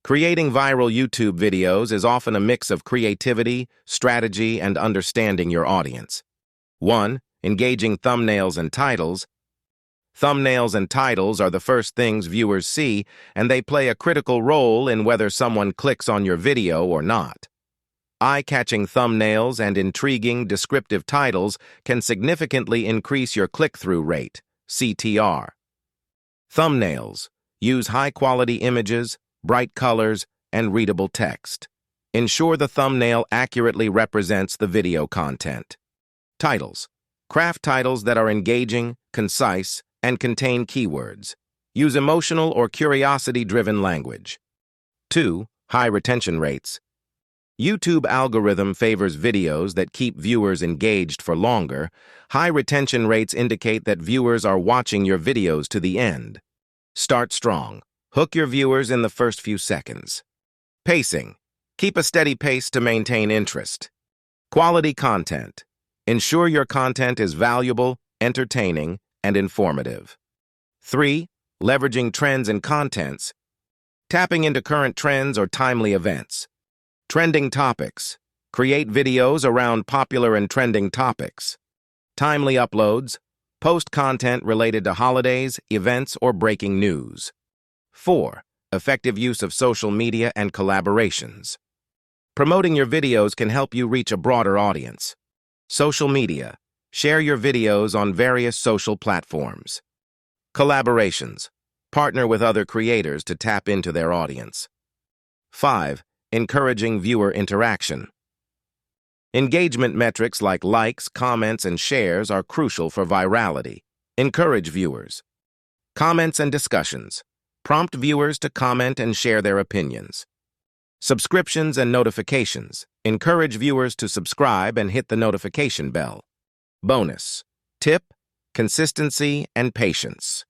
Creating viral YouTube videos is often a mix of creativity, strategy, and understanding your audience. 1. Engaging thumbnails and titles. Thumbnails and titles are the first things viewers see, and they play a critical role in whether someone clicks on your video or not. Eye-catching thumbnails and intriguing, descriptive titles can significantly increase your click-through rate, CTR. Thumbnails. Use high-quality images, bright colors, and readable text. Ensure the thumbnail accurately represents the video content. Titles. Craft titles that are engaging, concise, and contain keywords. Use emotional or curiosity-driven language. 2. High retention rates. YouTube algorithm favors videos that keep viewers engaged for longer. High retention rates indicate that viewers are watching your videos to the end. Start strong. Hook your viewers in the first few seconds. Pacing. Keep a steady pace to maintain interest. Quality content. Ensure your content is valuable, entertaining, and informative. 3. Leveraging trends and contents. Tapping into current trends or timely events. Trending topics. Create videos around popular and trending topics. Timely uploads. Post content related to holidays, events, or breaking news. 4. Effective use of social media and collaborations. Promoting your videos can help you reach a broader audience. Social media. Share your videos on various social platforms. Collaborations. Partner with other creators to tap into their audience. 5. Encouraging viewer interaction. Engagement metrics like likes, comments, and shares are crucial for virality. Encourage viewers. Comments and discussions. Prompt viewers to comment and share their opinions. Subscriptions and notifications. Encourage viewers to subscribe and hit the notification bell. Bonus. Tip: consistency and patience.